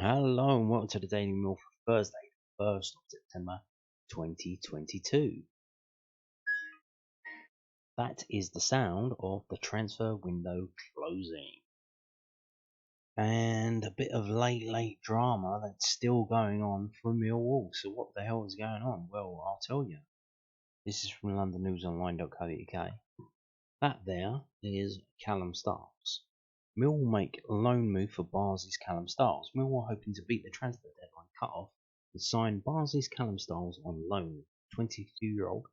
Hello and welcome to the Daily Mail for Thursday, 1st of September 2022. That is the sound of the transfer window closing. And a bit of late drama that's still going on for Millwall. So what the hell is going on? Well, I'll tell you. This is from londonnewsonline.co.uk. That there is Callum Styles. Millwall make loan move for Barnsley's Callum Styles. Millwall hoping to beat the transfer deadline cut-off and sign Barnsley's Callum Styles on loan. 22-year-old,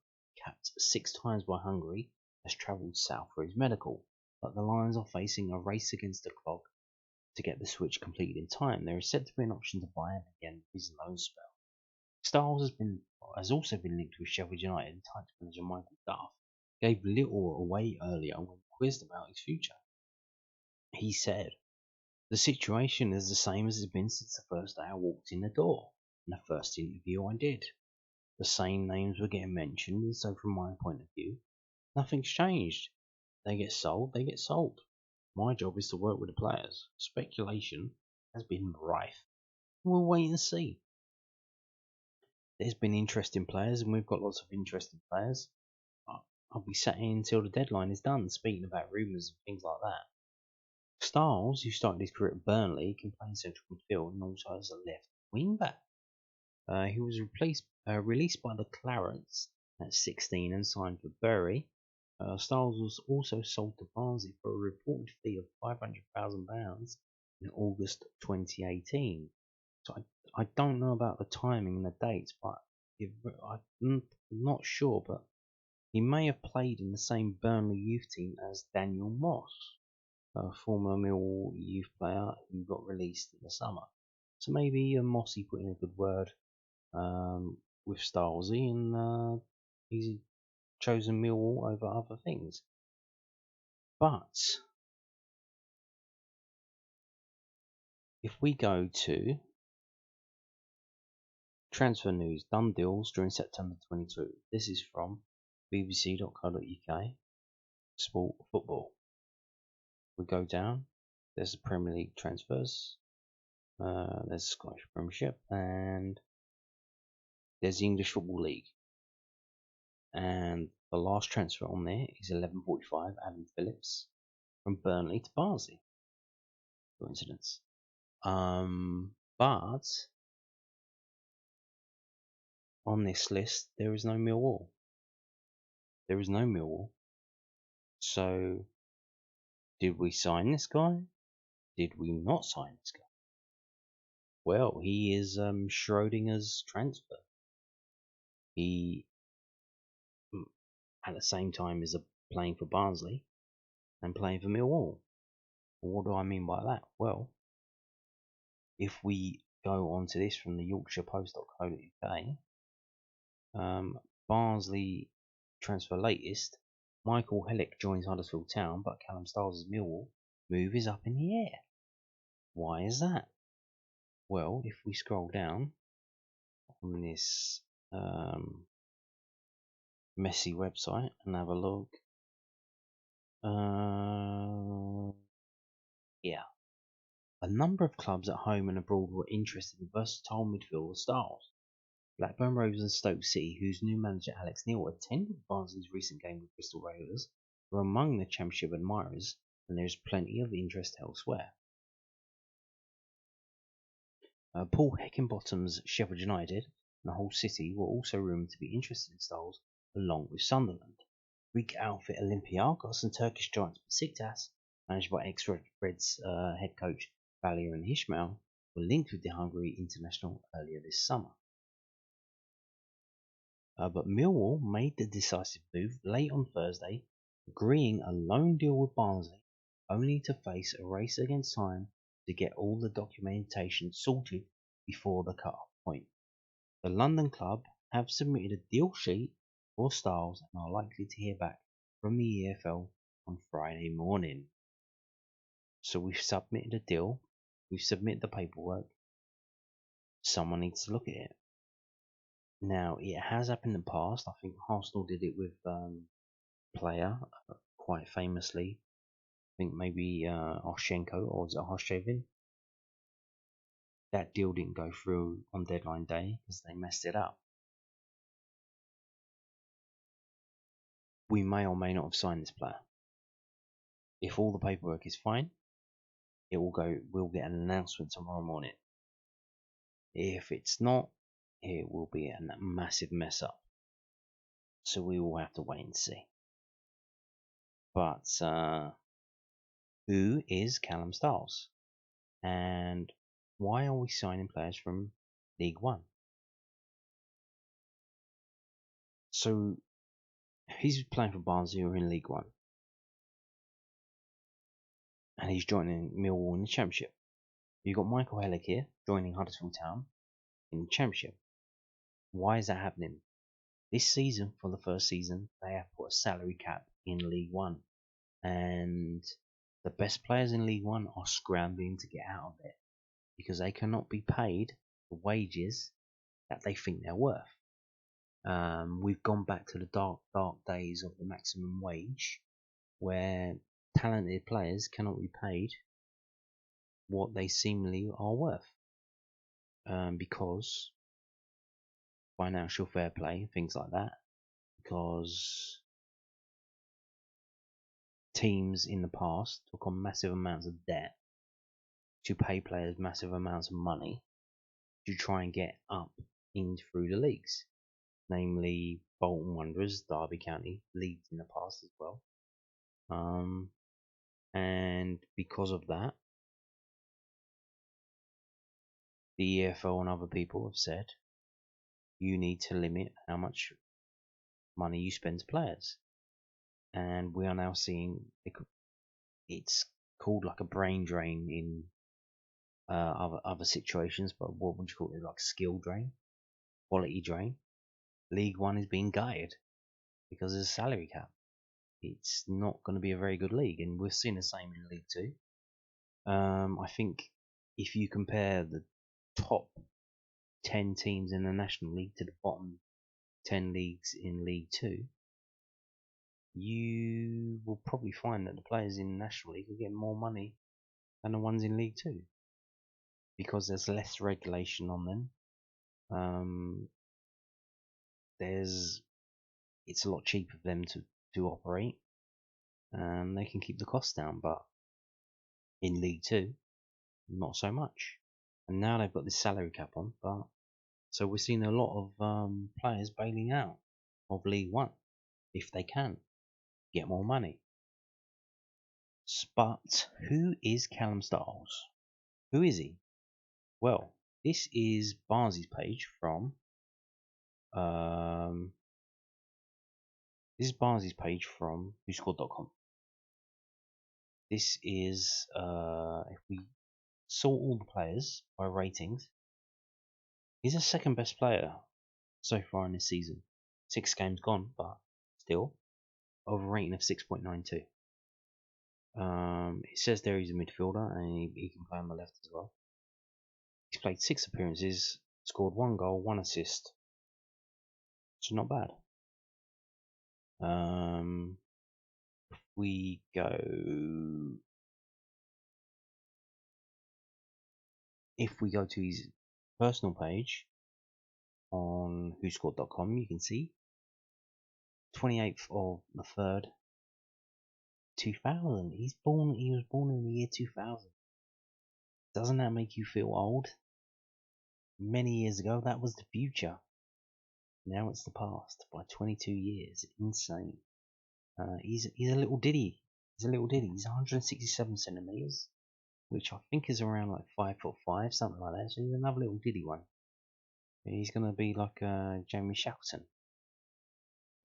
capped 6 times by Hungary, has travelled south for his medical, but the Lions are facing a race against the clock to get the switch completed in time. There is said to be an option to buy him again for his loan spell. Styles has also been linked with Sheffield United, and tight manager Michael Duff gave little away earlier when quizzed about his future. He said, "The situation is the same as it's been since the first day I walked in the door, and the first interview I did. The same names were getting mentioned, and so from my point of view, nothing's changed. They get sold, they get sold. My job is to work with the players. Speculation has been rife. We'll wait and see. There's been interesting players, and we've got lots of interesting players. I'll be sat in until the deadline is done, speaking about rumours and things like that." Styles, who started his career at Burnley, can play in central midfield and also as a left wing back. He was released by the Clarets at 16 and signed for Bury. Styles was also sold to Barnsley for a reported fee of £500,000 in August 2018. So I don't know about the timing and the dates, but I'm not sure, but he may have played in the same Burnley youth team as Daniel Moss, a former Millwall youth player who got released in the summer. So maybe Mossy put in a good word with Stylesy, and he's chosen Millwall over other things. But if we go to transfer news, done deals during September 22. This is from bbc.co.uk, Sport Football. We go down, there's the Premier League transfers, there's the Scottish Premiership, and there's the English Football League. And the last transfer on there is 11:45, Adam Phillips from Burnley to Barnsley. Coincidence. But on this list there is no Millwall. There is no Millwall. So did we sign this guy? Did we not sign this guy? Well, he is Schrodinger's transfer. He, at the same time, is playing for Barnsley and playing for Millwall. What do I mean by that? Well, if we go on to this from the YorkshirePost.co.uk, Barnsley transfer latest, Michael Hellick joins Huddersfield Town, but Callum Styles' Millwall move is up in the air. Why is that? Well, if we scroll down on this messy website and have a look, yeah, a number of clubs at home and abroad were interested in versatile midfielder Styles. Blackburn Rovers and Stoke City, whose new manager Alex Neil attended Barnsley's recent game with Bristol Rovers, were among the Championship admirers, and there is plenty of interest elsewhere. Paul Heckingbottom's Sheffield United and Hull City were also rumoured to be interested in Styles, along with Sunderland. Greek outfit Olympiakos and Turkish giants Besiktas, managed by ex-Reds head coach Valerian Ishmael, were linked with the Hungary international earlier this summer. But Millwall made the decisive move late on Thursday, agreeing a loan deal with Barnsley, only to face a race against time to get all the documentation sorted before the cut-off point. The London club have submitted a deal sheet for Styles and are likely to hear back from the EFL on Friday morning. So we've submitted a deal, we've submitted the paperwork, someone needs to look at it. Now, it has happened in the past. I think Arsenal did it with player quite famously. I think maybe Oshchenko, or was it Hoshchevin? that deal didn't go through on deadline day because they messed it up. We may or may not have signed this player. If all the paperwork is fine, we'll get an announcement tomorrow morning. If it's not, it will be a massive mess up. So we will have to wait and see. But who is Callum Styles? And why are we signing players from League One? So he's playing for Barnsley, who are in League One. And he's joining Millwall in the Championship. You've got Michael Hellick here joining Huddersfield Town in the Championship. Why is that happening? This season, for the first season, they have put a salary cap in League One. And the best players in League One are scrambling to get out of it because they cannot be paid the wages that they think they're worth. We've gone back to the dark days of the maximum wage where talented players cannot be paid what they seemingly are worth because financial fair play, things like that, because teams in the past took on massive amounts of debt to pay players massive amounts of money to try and get up in through the leagues, namely Bolton Wanderers, Derby County, Leeds in the past as well. And because of that, the EFL and other people have said you need to limit how much money you spend to players. And we are now seeing it's called like a brain drain in other situations, but what would you call it? Like skill drain, quality drain. League One is being gutted because there's a salary cap. It's not going to be a very good league, and we're seeing the same in League Two. I think if you compare the top 10 teams in the National League to the bottom 10 leagues in League Two, you will probably find that the players in the National League will get more money than the ones in League Two because there's less regulation on them. It's a lot cheaper for them to operate, and they can keep the costs down. But in League Two, not so much. And now they've got this salary cap on, but so we're seeing a lot of players bailing out of League One if they can get more money. But who is Callum Styles? Who is he? Well, this is Barnsley's page from whoscored.com. This is if we sort all the players by ratings, he's the second best player so far in this season. 6 games gone, but still over a rating of 6.92. It says there he's a midfielder and he can play on the left as well. He's played 6 appearances, scored 1 goal, 1 assist. So not bad. We go. If we go to his personal page on whoscored.com, you can see 28th of the 3rd, 2000. He was born in the year 2000. Doesn't that make you feel old? Many years ago, that was the future. Now it's the past by 22 years. Insane. He's a little ditty. He's 167 centimeters, which I think is around like 5'5", something like that. So he's another little ditty one. He's gonna be like Jamie Shackleton.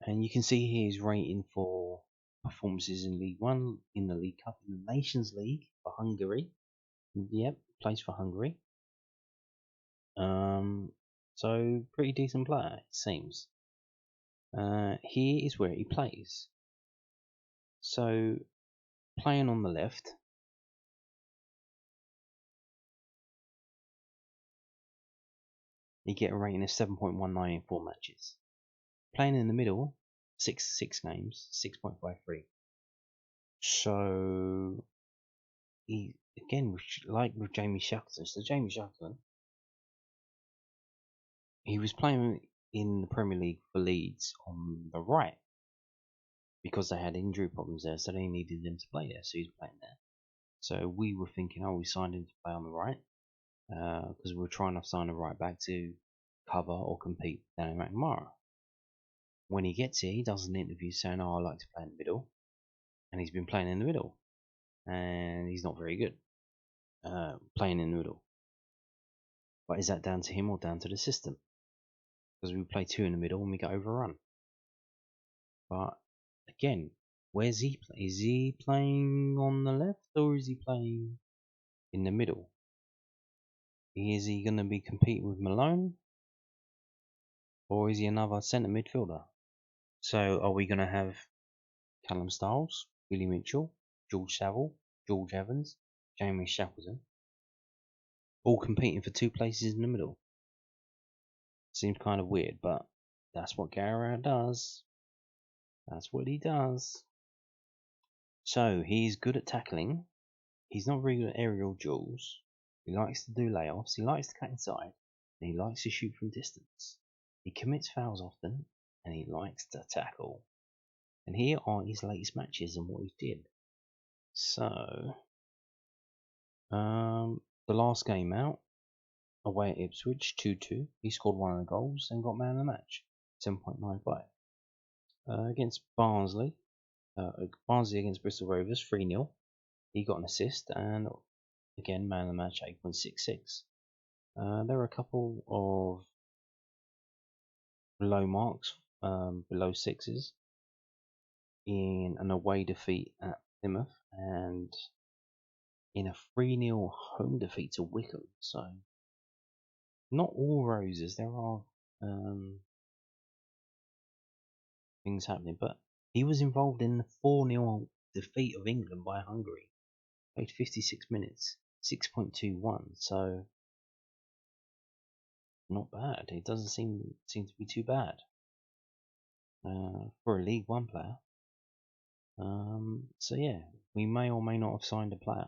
And you can see here his rating for performances in League One, in the League Cup, in the Nations League for Hungary. Yep, plays for Hungary. So pretty decent player, it seems. Here is where he plays. So playing on the left, you get a rating of 7.19 in 4 matches. Playing in the middle, 6 games, 6.53. So he again, like with Jamie Shackleton. So Jamie Shackleton he was playing in the Premier League for Leeds on the right because they had injury problems there, so they needed him to play there, so he's playing there. So we were thinking, oh, we signed him to play on the right because we were trying to sign a right back to cover or compete with Danny McNamara. When he gets here, he does an interview saying, oh, I like to play in the middle, and he's been playing in the middle, and he's not very good playing in the middle. But is that down to him or down to the system? Because we play two in the middle and we get overrun. But again, where's he playing? Is he playing on the left or is he playing in the middle? Is he going to be competing with Malone? Or is he another centre midfielder? So are we going to have Callum Styles, Billy Mitchell, George Saville, George Evans, Jamie Shackleton, all competing for two places in the middle? Seems kind of weird, but that's what Gary Rowett does. That's what he does. So he's good at tackling. He's not very good at aerial duels. He likes to do layoffs. He likes to cut inside. And he likes to shoot from distance. He commits fouls often. And he likes to tackle. And here are his latest matches and what he did. So, the last game out, away at Ipswich, 2-2. He scored one of the goals and got man of the match, 7.95. Against Barnsley against Bristol Rovers, 3-0. He got an assist and again man of the match, 8.66. There were a couple of low marks, below sixes, in an away defeat at Plymouth and in a 3-0 home defeat to Wycombe. So not all roses. There are things happening, but he was involved in the 4-0 defeat of England by Hungary. Played 56 minutes, 6.21. So not bad. It doesn't seem to be too bad for a League One player. So yeah, we may or may not have signed a player,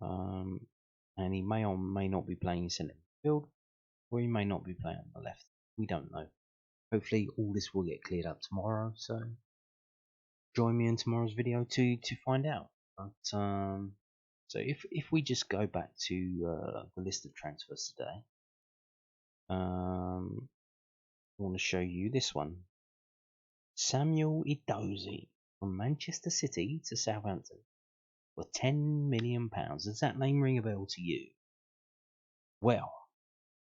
and he may or may not be playing in centre midfield, or he may not be playing on the left. We don't know. Hopefully, all this will get cleared up tomorrow. So join me in tomorrow's video to find out. But so if we just go back to the list of transfers today, I want to show you this one. Samuel Edozies from Manchester City to Southampton for £10 million. Does that name ring a bell to you? Well,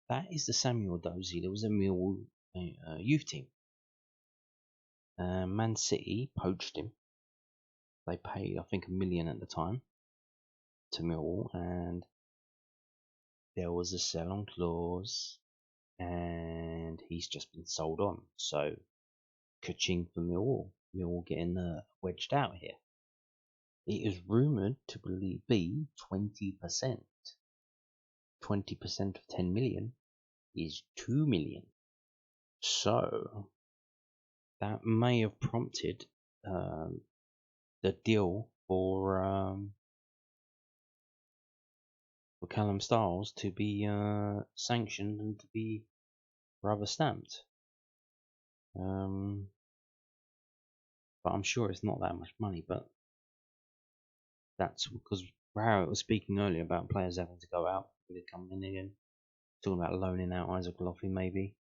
that is the Samuel Edozies that was a Millwall youth team. Man City poached him. They paid, I think, £1 million at the time to Millwall, and there was a sell-on clause, and he's just been sold on. So, ka-ching for Millwall. Millwall getting wedged out here. It is rumoured to be 20%. 20% of 10 million is 2 million. So, that may have prompted the deal for Callum Styles to be sanctioned and to be rubber stamped. But I'm sure it's not that much money, but that's because Rowett was speaking earlier about players having to go out with it coming in again. Talking about loaning out Isaac Loffey maybe,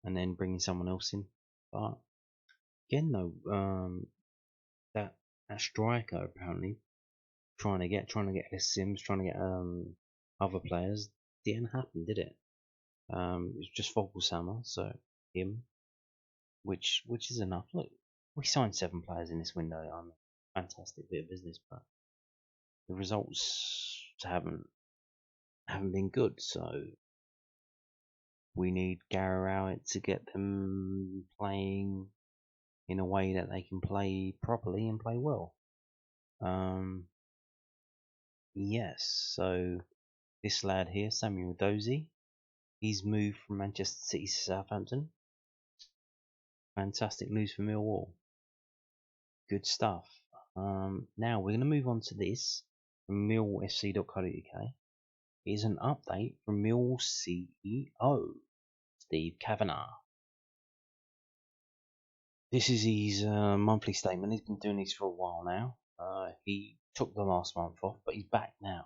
and then bringing someone else in. But again though, that striker apparently trying to get Sims, trying to get other players, didn't happen, did it? It was just Vogelsammer, so him, which is enough. Look, we signed 7 players in this window. Fantastic bit of business, but the results haven't been good. So we need Gary Rowett to get them playing in a way that they can play properly and play well. Yes, so this lad here, Samuel Edozies, he's moved from Manchester City to Southampton. Fantastic news for Millwall. Good stuff. Now we're going to move on to this from millwallfc.co.uk. It is an update from Millwall CEO. Steve Kavanagh. This is his monthly statement. He's been doing this for a while now. He took the last month off, but he's back now.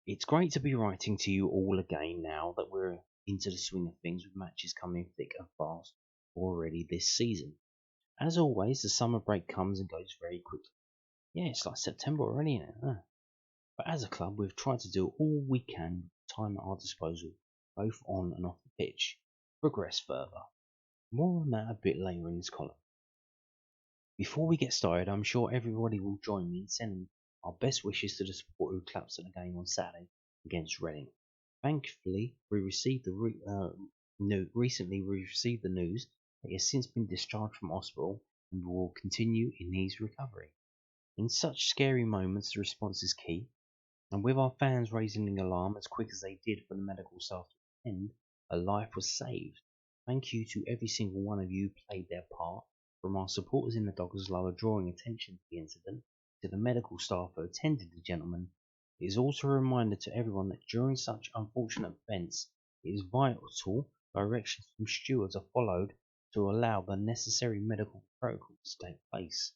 It's great to be writing to you all again now that we're into the swing of things with matches coming thick and fast already this season. As always, the summer break comes and goes very quickly. Yeah, it's like September already now. Huh? But as a club, we've tried to do all we can with the time at our disposal, both on and off the pitch, to progress further. More on that a bit later in this column. Before we get started, I'm sure everybody will join me in sending our best wishes to the supporter who claps at the game on Saturday against Reading. Thankfully, recently we received the news that he has since been discharged from hospital and will continue in his recovery. In such scary moments, the response is key, and with our fans raising the alarm as quick as they did for the medical staff to attend, a life was saved. Thank you to every single one of you who played their part, from our supporters in the Dockers Lower drawing attention to the incident, to the medical staff who attended the gentleman. It is also a reminder to everyone that during such unfortunate events, it is vital directions from stewards are followed to allow the necessary medical protocols to take place.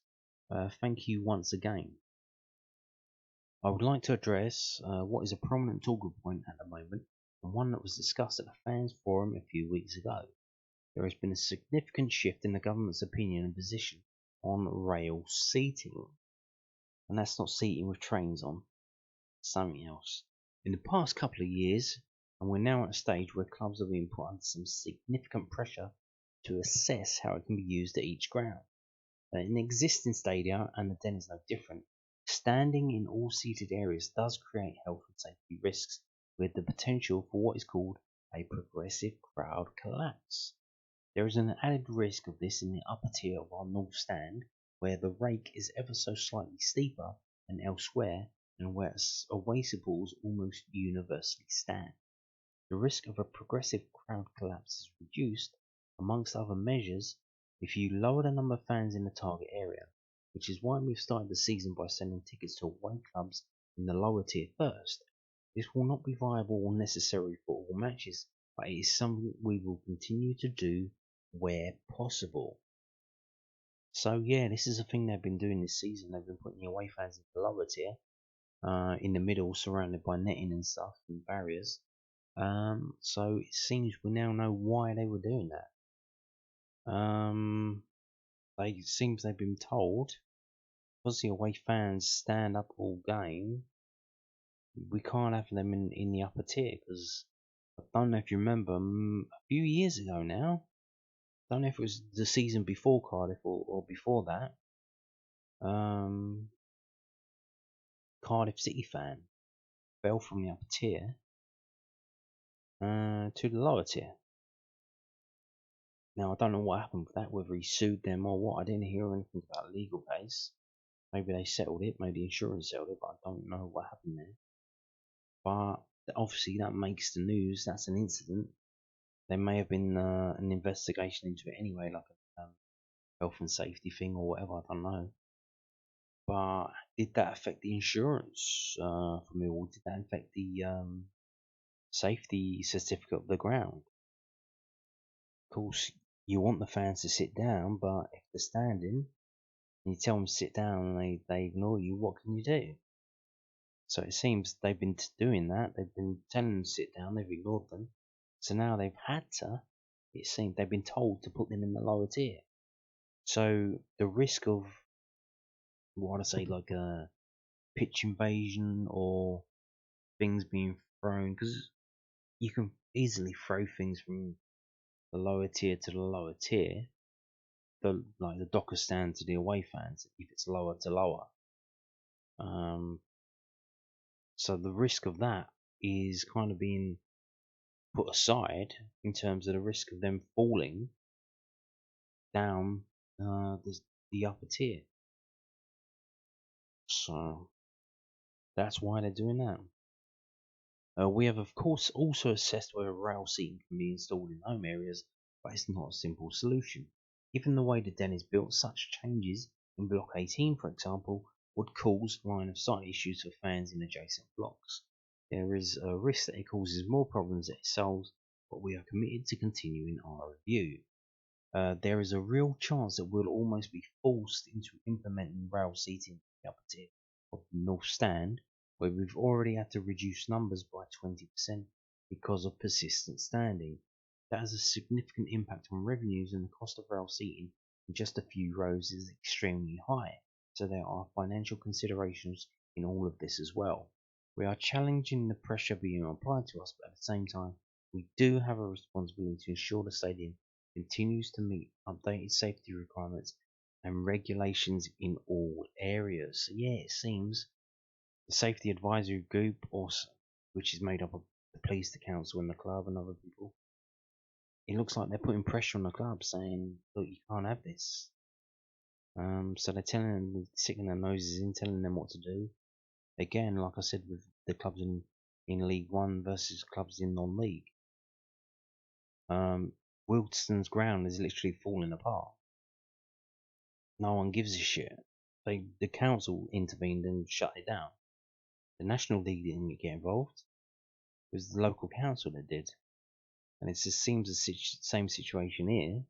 Thank you once again. I would like to address what is a prominent talking point at the moment, and one that was discussed at the fans forum a few weeks ago. There has been a significant shift in the government's opinion and position on rail seating. And that's not seating with trains on, something else. In the past couple of years, and we're now at a stage where clubs are being put under some significant pressure to assess how it can be used at each ground. In the existing stadia, and the Den is no different, standing in all seated areas does create health and safety risks with the potential for what is called a progressive crowd collapse. There is an added risk of this in the upper tier of our north stand, where the rake is ever so slightly steeper than elsewhere and where away supporters almost universally stand. The risk of a progressive crowd collapse is reduced, amongst other measures, if you lower the number of fans in the target area, which is why we've started the season by sending tickets to away clubs in the lower tier first. This will not be viable or necessary for all matches, but it is something we will continue to do where possible. So yeah, this is a thing they've been doing this season. They've been putting the away fans in the lower tier, in the middle, surrounded by netting and stuff and barriers. So it seems we now know why they were doing that. It seems they've been told, because the away fans stand up all game, we can't have them in the upper tier, because I don't know if you remember, a few years ago now, I don't know if it was the season before Cardiff or before that, Cardiff City fan fell from the upper tier to the lower tier. Now, I don't know what happened with that, whether he sued them or what. I didn't hear anything about a legal case. Maybe they settled it, maybe insurance settled it, but I don't know what happened there. But obviously that makes the news. That's an incident. There may have been an investigation into it anyway, like a health and safety thing or whatever, I don't know. But did that affect the insurance for Millwall? Did that affect the safety certificate of the ground? Of course, you want the fans to sit down, but if they're standing and you tell them to sit down and they ignore you, what can you do? So it seems they've been doing that. They've been telling them to sit down, they've ignored them. So now they've had to, it seems they've been told to put them in the lower tier. So the risk of, what I say, like a pitch invasion or things being thrown, because you can easily throw things from the lower tier to the lower tier, like the Docker stand to the away fans, if it's lower to lower. So the risk of that is kind of being put aside in terms of the risk of them falling down the upper tier. So that's why they're doing that. We have, of course, also assessed whether rail seating can be installed in home areas, but it's not a simple solution. Given the way the Den is built, such changes in Block 18, for example, would cause line of sight issues for fans in adjacent blocks. There is a risk that it causes more problems than it solves, but we are committed to continuing our review. There is a real chance that we'll almost be forced into implementing rail seating in the upper tier of the North Stand, where we've already had to reduce numbers by 20% because of persistent standing. That has a significant impact on revenues, and the cost of rail seating in just a few rows is extremely high, so there are financial considerations in all of this as well. We are challenging the pressure being applied to us, but at the same time, we do have a responsibility to ensure the stadium continues to meet updated safety requirements and regulations in all areas. So yeah, it seems the safety advisory group, which is made up of the police, the council, and the club, and other people, it looks like they're putting pressure on the club, saying, "Look, you can't have this." So they're telling them, sticking their noses in, telling them what to do. Again, like I said, with the clubs in League One versus clubs in non-league. Wilson's ground is literally falling apart. No one gives a shit. The council intervened and shut it down. The National League didn't get involved. It was the local council that did. And it just seems the same situation here.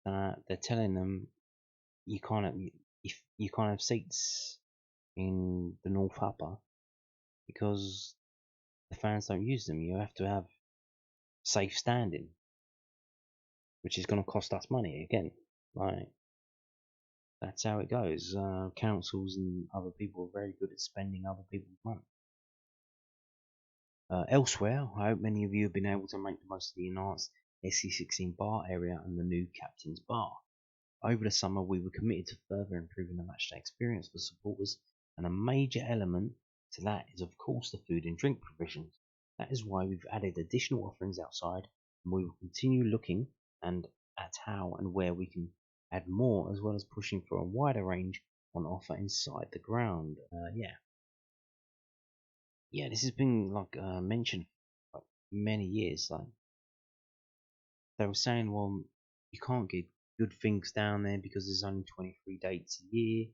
They're telling them you can't have seats in the North Upper because the fans don't use them. You have to have safe standing, which is going to cost us money again. Like, that's how it goes. Councils and other people are very good at spending other people's money. Elsewhere, I hope many of you have been able to make the most of the enhanced SC16 bar area and the new captain's bar. Over the summer, we were committed to further improving the matchday experience for supporters, and a major element to that is, of course, the food and drink provisions. That is why we've added additional offerings outside, and we will continue looking at how and where we can add more, as well as pushing for a wider range on offer inside the ground. Yeah, this has been mentioned for many years. Like, they were saying, well, you can't get good things down there because there's only 23 dates a year,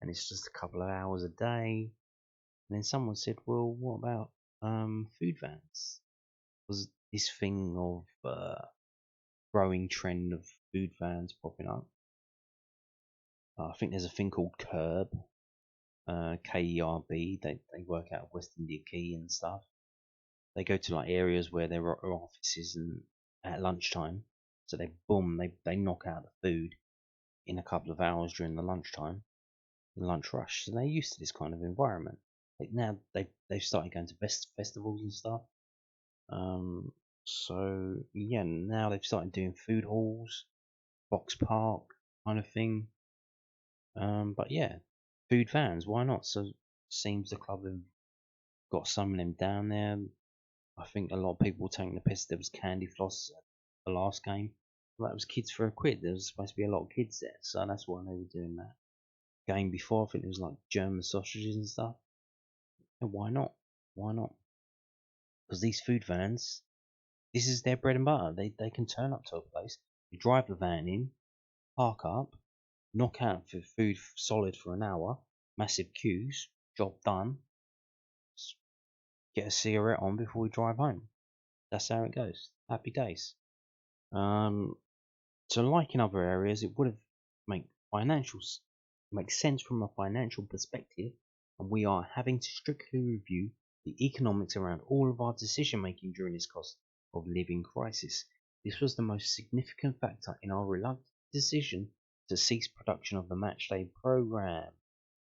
and it's just a couple of hours a day. And then someone said, well, what about food vans? Was this thing of growing trend of food vans popping up? I think there's a thing called Curb, KERB. They work out of West India Quay and stuff. They go to like areas where there are offices and at lunchtime, so they knock out the food in a couple of hours during the lunchtime, the lunch rush. So they're used to this kind of environment. Like now they've started going to festivals and stuff. So yeah, now they've started doing food halls, box park kind of thing. But yeah, food vans, why not? So it seems the club have got some of them down there. I think a lot of people were taking the piss. There was candy floss at the last game. Well, that was kids for £1. There was supposed to be a lot of kids there, so that's why they were doing that. Game before, I think it was like German sausages and stuff. And why not? Why not? Because these food vans, this is their bread and butter. They can turn up to a place, you drive the van in, park up, knock out for food solid for an hour, massive queues, job done. Just get a cigarette on before we drive home. That's how it goes. Happy days. So like in other areas, it would have make sense from a financial perspective, and we are having to strictly review the economics around all of our decision making during this cost of living crisis. This was the most significant factor in our reluctant decision to cease production of the matchday programme.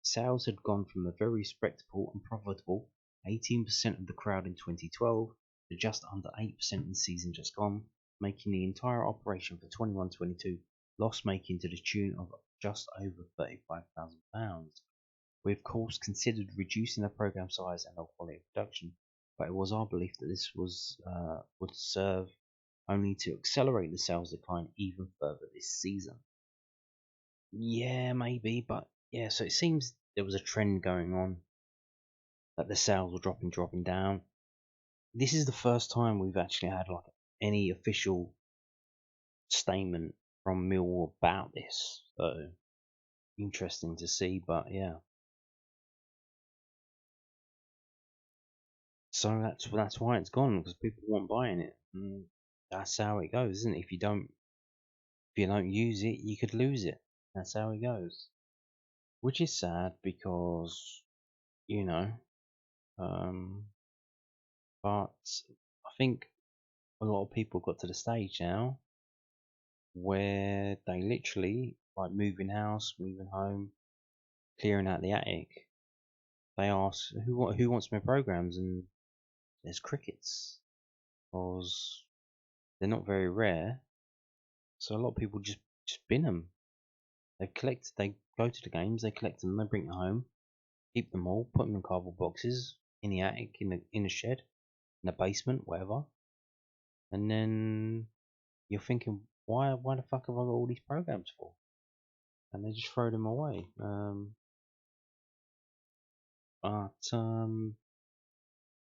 Sales had gone from a very respectable and profitable 18% of the crowd in 2012 to just under 8% in the season just gone, making the entire operation for 21-22 loss-making to the tune of just over £35,000. We of course considered reducing the programme size and the quality of production, but it was our belief that this would serve only to accelerate the sales decline even further this season. Yeah, maybe, but yeah, so it seems there was a trend going on that the sales were dropping down. This is the first time we've actually had like any official statement from Millwall about this, so interesting to see. But yeah, so that's why it's gone, because people weren't buying it. That's how it goes, isn't it? If you don't use it, you could lose it. That's how it goes. Which is sad because, you know, um, but I think a lot of people got to the stage now where they literally like moving house, moving home, clearing out the attic. They ask who wants my programs, and there's crickets, because they're not very rare. So a lot of people just bin them. They go to the games, they collect them, they bring them home, keep them all, put them in cardboard boxes in the attic, in the shed, in the basement, whatever. And then you're thinking, why the fuck have I got all these programs for? And they just throw them away. But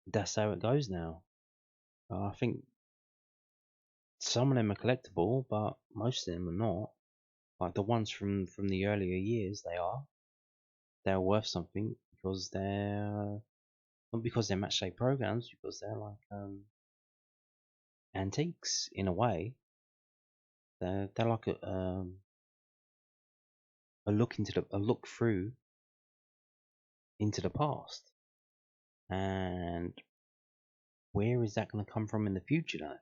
that's how it goes now. I think some of them are collectible, but most of them are not. Like the ones from the earlier years, they're worth something because they're not because they're match day programs, because they're like antiques in a way. They're like a look through into the past, and where is that going to come from in the future though?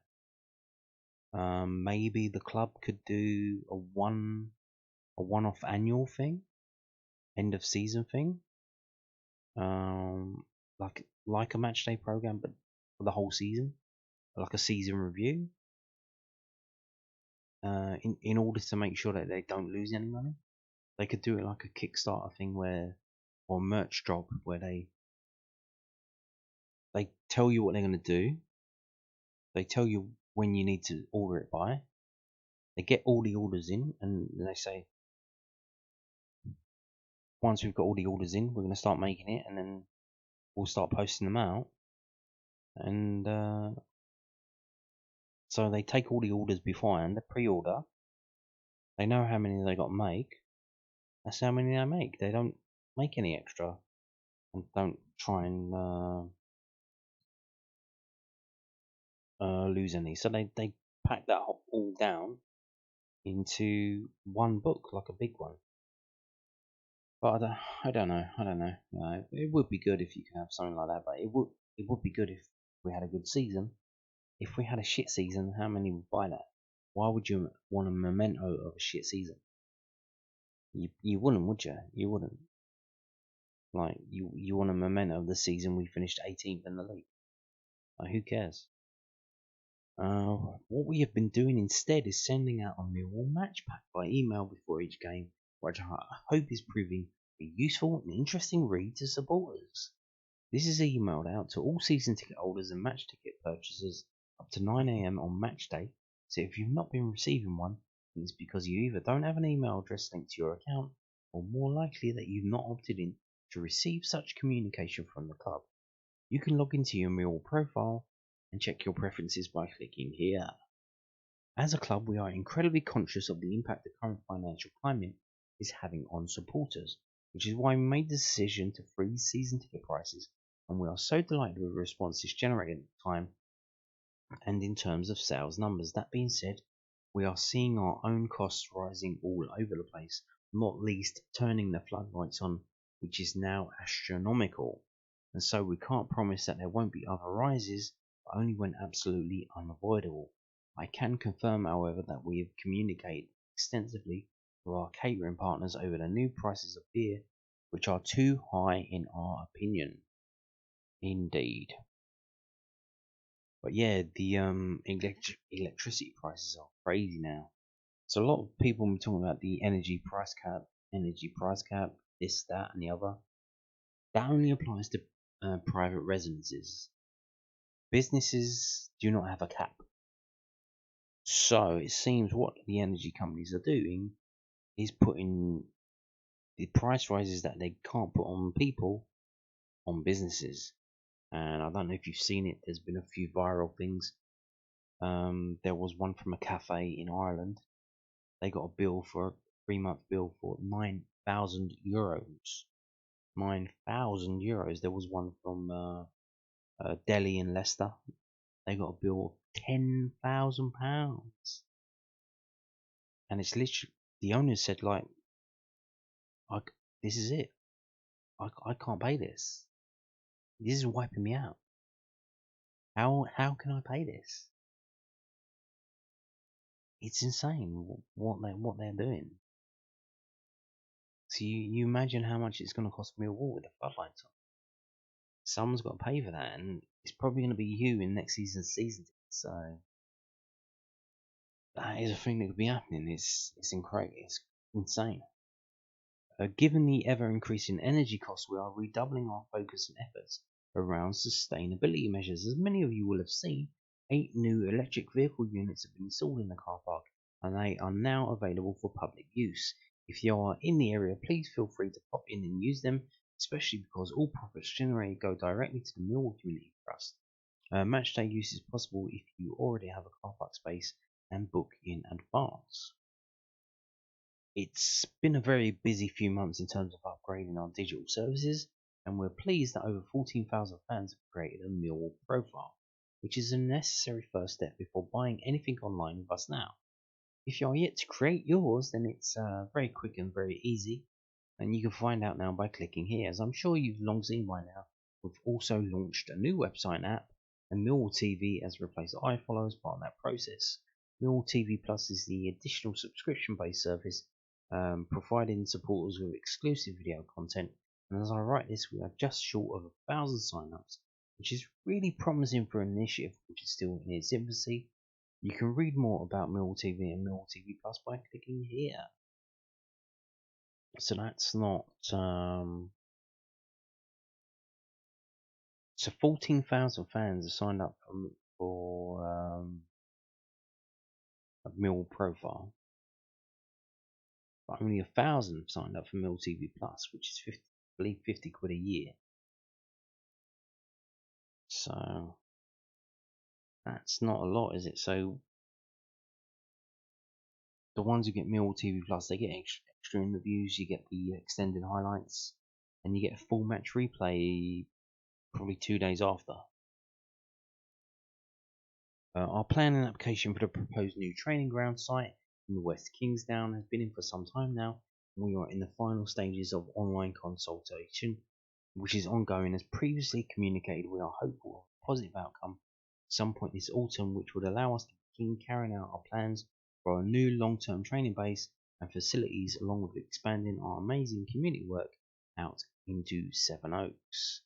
Maybe the club could do a one-off annual thing, end of season thing, um, like a match day program, but for the whole season, like a season review. In order to make sure that they don't lose any money, they could do it like a Kickstarter thing or merch drop where they tell you what they're going to do. They tell you when you need to order it by. They get all the orders in, and they say, once we've got all the orders in, we're going to start making it, and then we'll start posting them out. And so they take all the orders beforehand, the pre-order. They know how many they got to make. That's how many they make. They don't make any extra, and don't try and lose any. So they pack that all down into one book, like a big one. But I don't know. It would be good if you could have something like that, but it would be good if we had a good season. If we had a shit season, how many would buy that? Why would you want a memento of a shit season? You wouldn't, would you? You wouldn't. Like you want a memento of the season we finished 18th in the league. Like, who cares? What we have been doing instead is sending out a Millwall match pack by email before each game, which I hope is proving a useful and interesting read to supporters. This is emailed out to all season ticket holders and match ticket purchasers up to 9 AM on match day, so if you've not been receiving one, it's because you either don't have an email address linked to your account, or more likely that you've not opted in to receive such communication from the club. You can log into your Millwall profile and check your preferences by clicking here. As a club, we are incredibly conscious of the impact the current financial climate is having on supporters, which is why we made the decision to freeze season ticket prices, and we are so delighted with the responses generated at the time and in terms of sales numbers. That being said, we are seeing our own costs rising all over the place, not least turning the floodlights on, which is now astronomical, and so we can't promise that there won't be other rises, but only when absolutely unavoidable. I can confirm, however, that we have communicated extensively with our catering partners over the new prices of beer, which are too high in our opinion. Indeed. But yeah, the electricity prices are crazy now. So a lot of people have been talking about the energy price cap, this, that, and the other. That only applies to private residences. Businesses do not have a cap. So it seems what the energy companies are doing is putting the price rises that they can't put on people on businesses. And I don't know if you've seen it. There's been a few viral things. There was one from a cafe in Ireland. They got a 3-month bill for €9,000. €9,000. There was one from Delhi in Leicester. they got a bill of £10,000. And it's literally, the owner said, like, this is it. I can't pay this. This is wiping me out. How can I pay this? It's insane what they're doing. So you imagine how much it's going to cost Millwall with the floodlights on. Someone's got to pay for that, and it's probably going to be you in next season's season. So that is a thing that could be happening. It's incredible. It's insane. Given the ever-increasing energy costs, we are redoubling our focus and efforts around sustainability measures. As many of you will have seen, 8 new electric vehicle units have been installed in the car park, and they are now available for public use. If you are in the area, please feel free to pop in and use them, especially because all profits generated go directly to the Millwall Community Trust. Matchday use is possible if you already have a car park space and book in advance. It's been a very busy few months in terms of upgrading our digital services, and we're pleased that over 14,000 fans have created a Millwall profile, which is a necessary first step before buying anything online with us now. If you are yet to create yours, then it's very quick and very easy, and you can find out now by clicking here. As I'm sure you've long seen by now, we've also launched a new website and app, and Millwall TV has replaced iFollow as part of that process. Millwall TV Plus is the additional subscription-based service providing supporters with exclusive video content, and as I write this, we are just short of 1,000 sign-ups, which is really promising for an initiative which is still in its infancy. You can read more about Millwall TV and Millwall TV Plus by clicking here. So that's not so 14,000 fans have signed up for a Millwall profile. But only 1,000 have signed up for Millwall TV Plus, which is 50, I believe, 50 quid a year. So that's not a lot, is it? So the ones who get Millwall TV Plus, they get extra interviews, you get the extended highlights, and you get a full match replay probably 2 days after. Our planning application for the proposed new training ground site in the West Kingsdown has been in for some time now, and we are in the final stages of online consultation, which is ongoing. As previously communicated, we are hopeful of a positive outcome at some point this autumn, which would allow us to begin carrying out our plans for a new long-term training base and facilities, along with expanding our amazing community work out into Sevenoaks.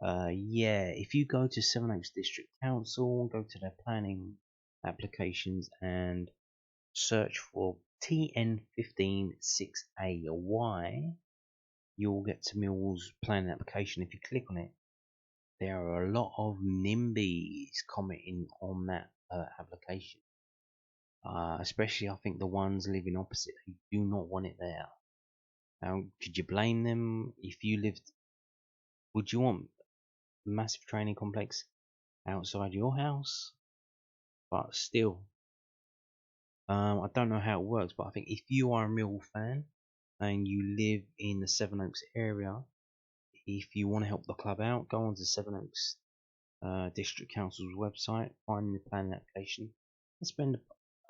If you go to Sevenoaks District Council, go to their planning applications and search for TN156AY, you'll get to Millwall's planning application. If you click on it, there are a lot of NIMBYs commenting on that application. Especially, I think the ones living opposite, who do not want it there. Now, could you blame them? If you lived, would you want a massive training complex outside your house? But still, I don't know how it works, but I think if you are a Millwall fan and you live in the Sevenoaks area, if you want to help the club out, go onto Sevenoaks District Council's website, find the planning application, and spend,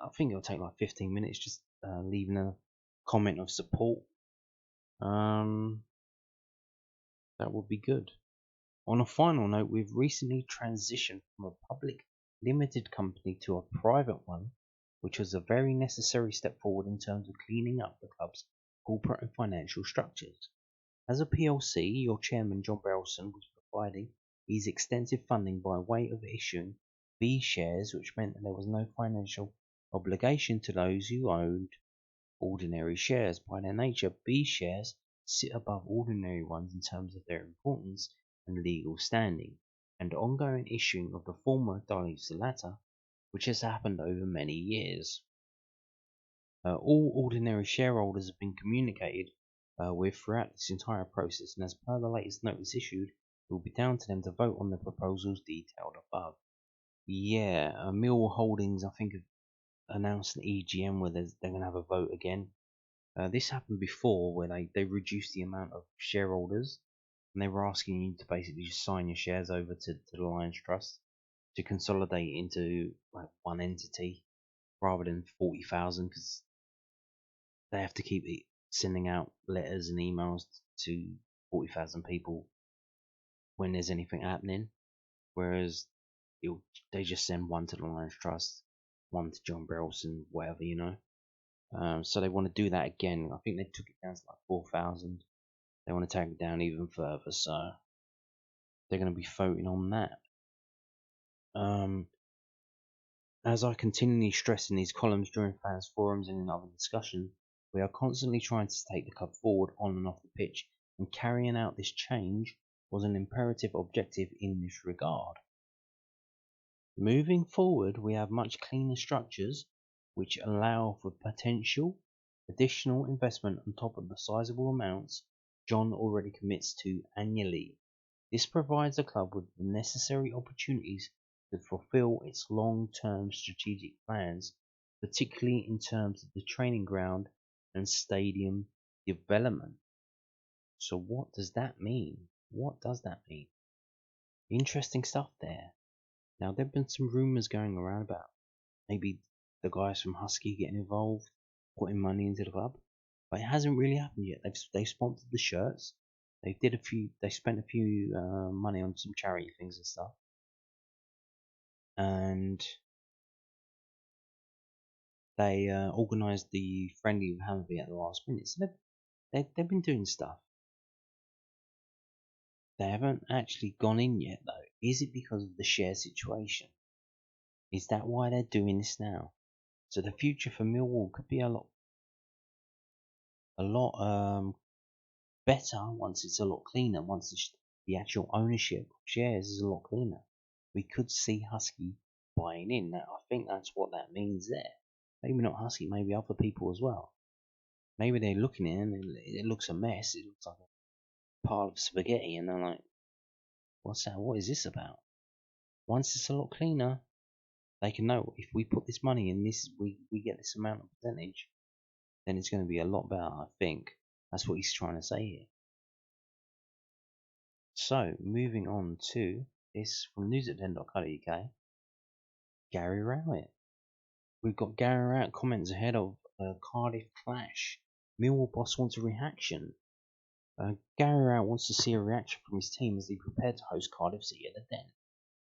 I think it'll take like 15 minutes just leaving a comment of support. That would be good. On a final note, we've recently transitioned from a public limited company to a private one, which was a very necessary step forward in terms of cleaning up the club's corporate and financial structures. As a PLC, your chairman John Berylson was providing his extensive funding by way of issuing B shares, which meant that there was no financial obligation to those who owned ordinary shares. By their nature, B shares sit above ordinary ones in terms of their importance and legal standing, and ongoing issuing of the former dilutes the latter, which has happened over many years. All ordinary shareholders have been communicated with throughout this entire process, and as per the latest notice issued, it will be down to them to vote on the proposals detailed above. Millwall Holdings, I think, have announced an EGM where they're going to have a vote again. This happened before, where they reduced the amount of shareholders, and they were asking you to basically just sign your shares over to the Lions Trust. to consolidate into like one entity rather than 40,000, because they have to keep sending out letters and emails to 40,000 people when there's anything happening. Whereas they just send one to the Lions Trust, one to John Berylson, whatever. So they want to do that again. I think they took it down to like 4,000. They want to take it down even further, so they're going to be voting on that. As I continually stress in these columns during fans forums and in other discussions, we are constantly trying to take the club forward on and off the pitch, and carrying out this change was an imperative objective in this regard. Moving forward, we have much cleaner structures which allow for potential additional investment on top of the sizable amounts John already commits to annually. This provides the club with the necessary opportunities to fulfill its long-term strategic plans, particularly in terms of the training ground and stadium development. So what does that mean? What does that mean? Interesting stuff there. Now, there have been some rumours going around about maybe the guys from Husky getting involved, putting money into the club, but it hasn't really happened yet. They've sponsored the shirts. They spent a few money on some charity things and stuff, and they organised the friendly with Hammerby at the last minute. So they've been doing stuff. They haven't actually gone in yet, though. Is it because of the share situation? Is that why they're doing this now? So the future for Millwall could be a lot better once it's a lot cleaner. Once the actual ownership of shares is a lot cleaner, we could see Husky buying in. Now, I think that's what that means there. Maybe not Husky, maybe other people as well. Maybe they're looking in and it looks a mess. It looks like a pile of spaghetti, and they're like, "What's that? What is this about?" Once it's a lot cleaner, they can know if we put this money in this, we get this amount of percentage, then it's going to be a lot better. I think that's what he's trying to say here. So, moving on to this from news@10.co.uk. Gary Rowett. We've got Gary Rowett comments ahead of Cardiff clash. Millwall boss wants a reaction. Gary Rowett wants to see a reaction from his team as they prepare to host Cardiff City at the Den.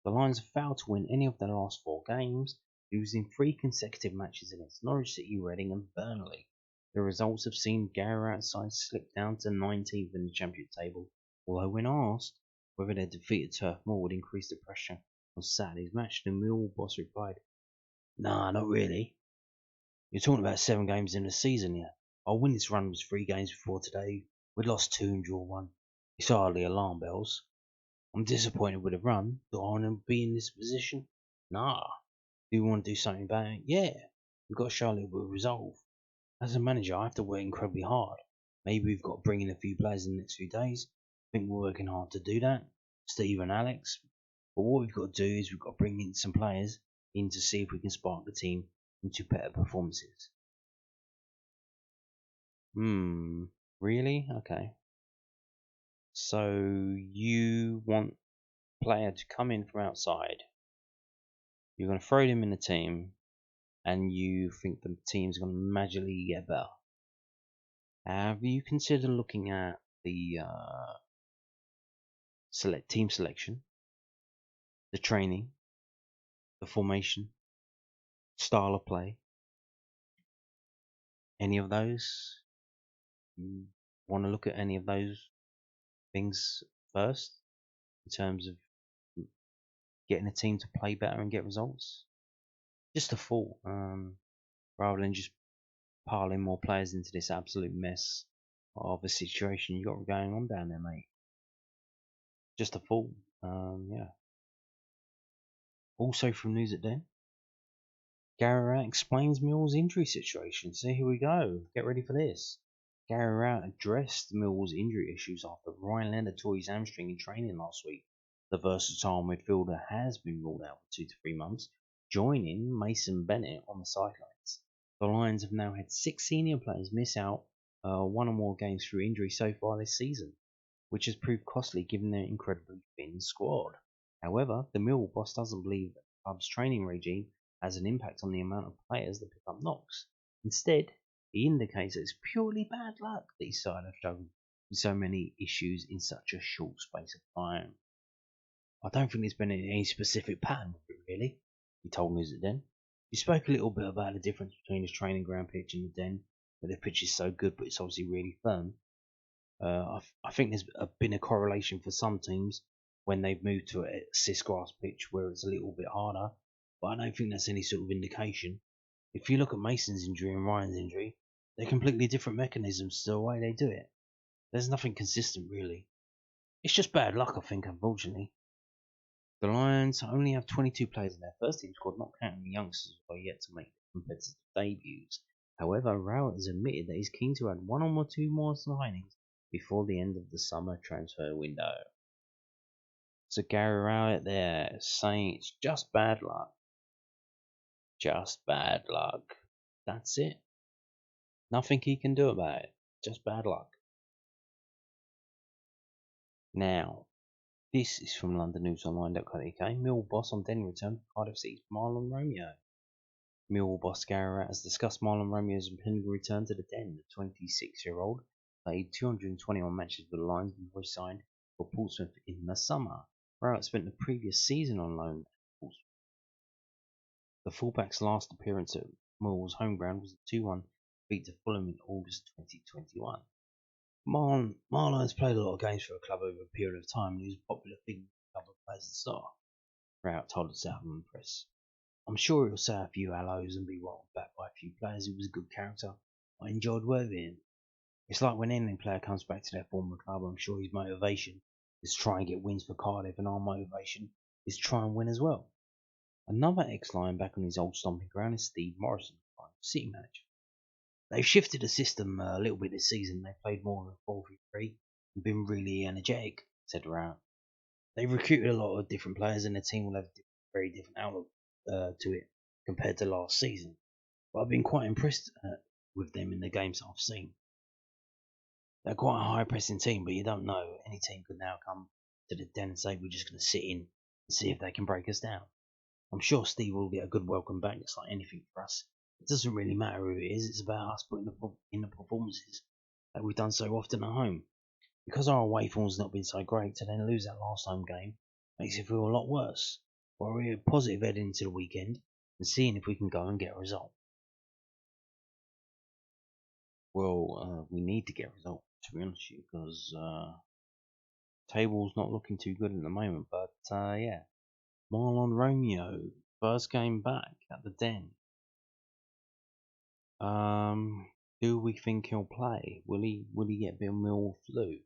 The Lions have failed to win any of their last 4 games, losing 3 consecutive matches against Norwich City, Reading and Burnley. The results have seen Gary Rowett's side slip down to 19th in the championship table, although when asked whether their defeat at Turf Moor would increase the pressure on Saturday's match, the Millwall boss replied, "Nah, not really. You're talking about 7 games in the season here. Our winningest run was 3 games before today. We lost 2 and draw 1. It's hardly alarm bells. I'm disappointed with the run. Do I want to be in this position? Nah. Do you want to do something about it? Yeah. We've got to show a little bit of resolve. As a manager, I have to work incredibly hard. Maybe we've got to bring in a few players in the next few days. I think we're working hard to do that. Steve and Alex. But what we've got to do is we've got to bring in some players in to see if we can spark the team into better performances." Really? Okay. So you want a player to come in from outside. You're going to throw them in the team, and you think the team's going to magically get better. Have you considered looking at the team selection, the training, the formation, style of play? Any of those? You want to look at any of those things first in terms of getting a team to play better and get results? Just a thought, rather than just piling more players into this absolute mess of a situation you got going on down there, mate. Just a thought. Yeah. Also from News at Den, Gary Rowett explains Millwall's injury situation. So here we go. Get ready for this. Gary Rowett addressed Millwall's injury issues after Ryan Leonard tore his hamstring in training last week. The versatile midfielder has been ruled out for 2 to 3 months, joining Mason Bennett on the sidelines. The Lions have now had 6 senior players miss out 1 or more games through injury so far this season, which has proved costly given their incredibly thin squad. However, the Millwall boss doesn't believe that the club's training regime has an impact on the amount of players that pick up knocks. Instead, he indicates that it's purely bad luck that his side have struggled with so many issues in such a short space of time. I don't think there's been any specific pattern with it, really, he told News at Den. He spoke a little bit about the difference between his training ground pitch and the Den, where the pitch is so good but it's obviously really firm. I think there's been a correlation for some teams when they've moved to a cis grass pitch where it's a little bit harder, but I don't think that's any sort of indication. If you look at Mason's injury and Ryan's injury, they're completely different mechanisms to the way they do it. There's nothing consistent, really. It's just bad luck, I think, unfortunately. The Lions only have 22 players in their first team squad, not counting the youngsters who are yet to make competitive debuts. However, Rowett has admitted that he's keen to add one or two more signings before the end of the summer transfer window. So Gary Rowett there saying it's just bad luck. Just bad luck. That's it. Nothing he can do about it. Just bad luck. Now, this is from LondonNewsOnline.co.uk. Millwall boss on Den return to Cardiff City's Mahlon Romeos. Millwall boss Gary Rowett has discussed Mahlon Romeos' impending return to the Den. The 26-year-old played 221 matches for the Lions before he signed for Portsmouth in the summer. Rowett spent the previous season on loan at Portsmouth. The fullback's last appearance at Millwall's home ground was a 2-1 defeat to Fulham in August 2021. Mahlon has played a lot of games for the club over a period of time and he was a popular figure with the club as a star, Rowett told the Southampton press. I'm sure he'll say a few hellos and be welcomed back by a few players. He was a good character. I enjoyed working with him. It's like when any player comes back to their former club, I'm sure his motivation is to try and get wins for Cardiff, and our motivation is to try and win as well. Another ex-Lion back on his old stomping ground is Steve Morrison, City manager. They've shifted the system a little bit this season. They've played more than 4-3-3 and been really energetic, said Rowett. They've recruited a lot of different players and the team will have a very different outlook to it compared to last season. But I've been quite impressed with them in the games I've seen. They're quite a high pressing team, but you don't know. Any team could now come to the Den and say we're just going to sit in and see if they can break us down. I'm sure Steve will get a good welcome back. It's like anything for us. It doesn't really matter who it is. It's about us putting in the performances that we've done so often at home. Because our away form's not been so great, to then lose that last home game makes it feel a lot worse. But we're positive heading into the weekend and seeing if we can go and get a result. Well, we need to get a result, to be honest with you, because table's not looking too good at the moment. But yeah, Mahlon Romeo, first game back at the Den. Do we think he'll play? Will he get a bit of Millwall flu?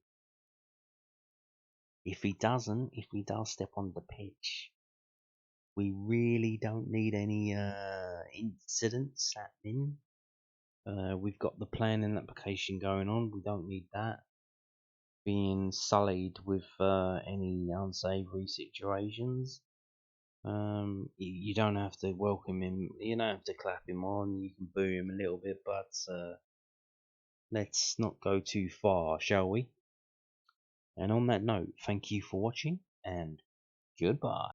If he doesn't, if he does step on the pitch, we really don't need any incidents happening. We've got the planning application going on. We don't need that being sullied with any unsavoury situations. You don't have to welcome him. You don't have to clap him on. You can boo him a little bit, but let's not go too far, shall we? And on that note, thank you for watching and goodbye.